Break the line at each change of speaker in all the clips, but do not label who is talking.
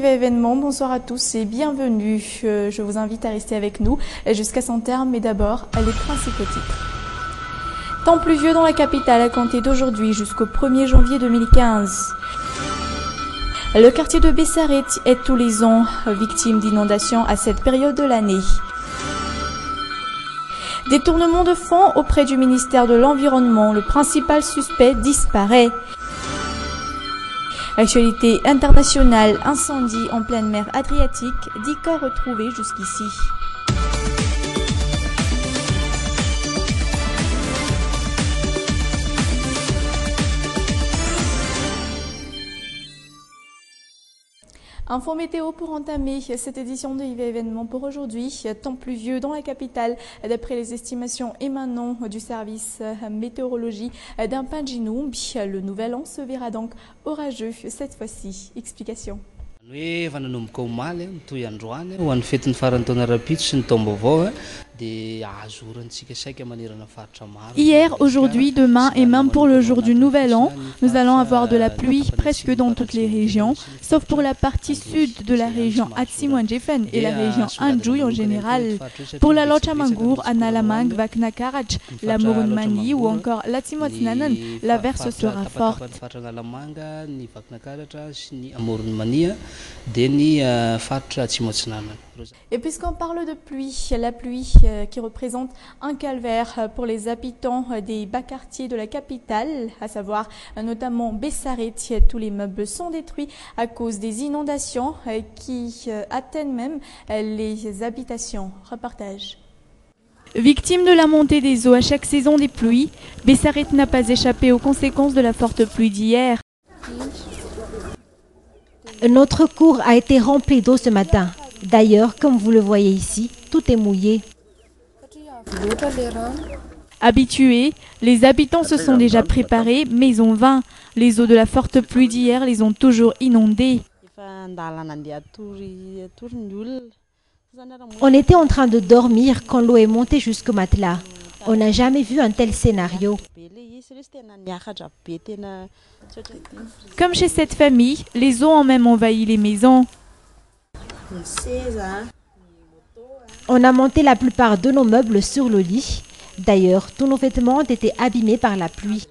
IVA Événement, bonsoir à tous et bienvenue. Je vous invite à rester avec nous jusqu'à son terme, mais d'abord, les principaux titres. Temps pluvieux dans la capitale à compter d'aujourd'hui jusqu'au 1er janvier 2015. Le quartier de Bessaret est tous les ans victime d'inondations à cette période de l'année. Détournement de fonds auprès du ministère de l'Environnement, le principal suspect disparaît. Actualité internationale, incendie en pleine mer Adriatique, 10 corps retrouvés jusqu'ici. Info météo pour entamer cette édition de IVA Événement pour aujourd'hui. Temps pluvieux dans la capitale, d'après les estimations émanant du service météorologie d'Impinginou. Le nouvel an se verra donc orageux cette fois-ci. Explication.
Hier, aujourd'hui, demain et même pour le jour du Nouvel An, nous allons avoir de la pluie presque dans toutes les régions, sauf pour la partie sud de la région Atsimonjefen et la région Anjouy en général. Pour la Lochamangour, Analamang, Vaknakarach, la Murunmani ou encore l'Atsimotsnanan, l'averse sera forte.
Et puisqu'on parle de pluie, la pluie qui représente un calvaire pour les habitants des bas quartiers de la capitale, à savoir notamment Bessaret, tous les meubles sont détruits à cause des inondations qui atteignent même les habitations. Reportage.
Victime de la montée des eaux à chaque saison des pluies, Bessaret n'a pas échappé aux conséquences de la forte pluie d'hier.
Notre cour a été remplie d'eau ce matin. D'ailleurs, comme vous le voyez ici, tout est mouillé.
Habitués, les habitants se sont déjà préparés, mais en vain. Les eaux de la forte pluie d'hier les ont toujours inondés.
On était en train de dormir quand l'eau est montée jusqu'au matelas. On n'a jamais vu un tel scénario.
Comme chez cette famille, les eaux ont même envahi les maisons.
On a monté la plupart de nos meubles sur le lit. D'ailleurs, tous nos vêtements ont été abîmés par la pluie.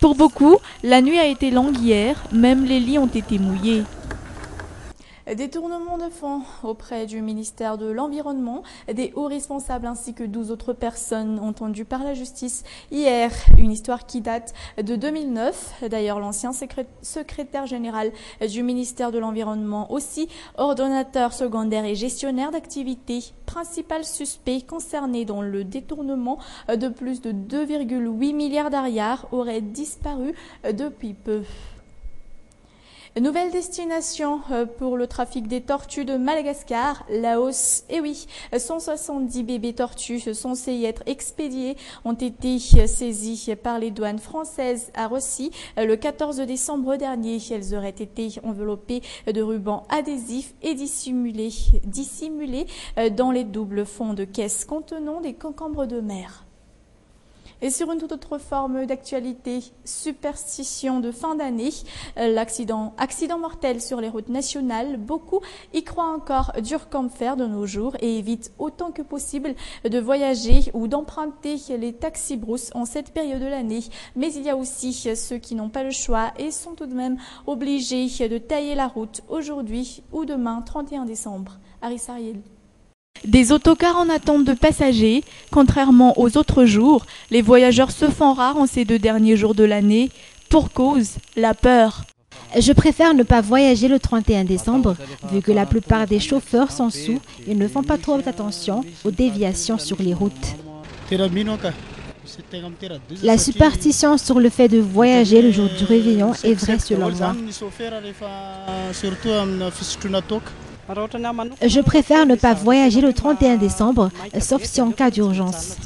Pour beaucoup, la nuit a été longue hier, même les lits ont été mouillés.
Détournement de fonds auprès du ministère de l'Environnement, des hauts responsables ainsi que 12 autres personnes entendues par la justice hier. Une histoire qui date de 2009. D'ailleurs, l'ancien secrétaire général du ministère de l'Environnement, aussi ordonnateur secondaire et gestionnaire d'activités, principal suspect concerné dans le détournement de plus de 2,8 milliards d'ariars, aurait disparu depuis peu. Nouvelle destination pour le trafic des tortues de Madagascar, Laos. Et oui, 170 bébés tortues censés y être expédiés ont été saisis par les douanes françaises à Roissy le 14 décembre dernier. Elles auraient été enveloppées de rubans adhésifs et dissimulées dans les doubles fonds de caisse contenant des concombres de mer. Et sur une toute autre forme d'actualité, superstition de fin d'année, accident mortel sur les routes nationales, beaucoup y croient encore dur comme fer de nos jours et évitent autant que possible de voyager ou d'emprunter les taxis-brousses en cette période de l'année. Mais il y a aussi ceux qui n'ont pas le choix et sont tout de même obligés de tailler la route aujourd'hui ou demain, 31 décembre. Aris Ariel.
Des autocars en attente de passagers. Contrairement aux autres jours, les voyageurs se font rares en ces 2 derniers jours de l'année. Pour cause, la peur.
Je préfère ne pas voyager le 31 décembre, vu que la plupart des chauffeurs sont sous et ne font pas trop attention aux déviations sur les routes. La superstition sur le fait de voyager le jour du réveillon est vraie selon moi. Je préfère ne pas voyager le 31 décembre, sauf si en cas d'urgence.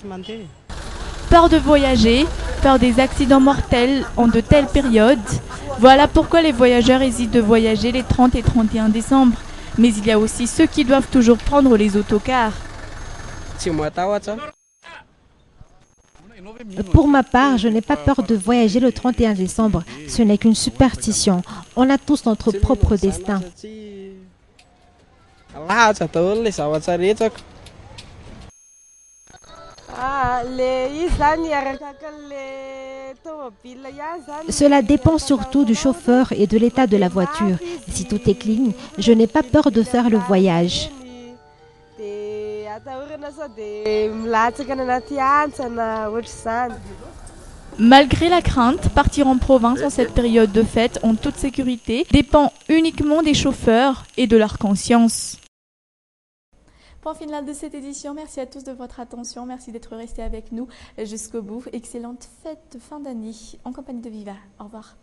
Peur de voyager, peur des accidents mortels en de telles périodes. Voilà pourquoi les voyageurs hésitent de voyager les 30 et 31 décembre. Mais il y a aussi ceux qui doivent toujours prendre les autocars.
Pour ma part, je n'ai pas peur de voyager le 31 décembre. Ce n'est qu'une superstition. On a tous notre propre destin. Cela dépend surtout du chauffeur et de l'état de la voiture. Si tout est clean, je n'ai pas peur de faire le voyage.
Malgré la crainte, partir en province en cette période de fête en toute sécurité dépend uniquement des chauffeurs et de leur conscience.
Point final de cette édition. Merci à tous de votre attention. Merci d'être restés avec nous jusqu'au bout. Excellente fête de fin d'année en compagnie de Viva. Au revoir.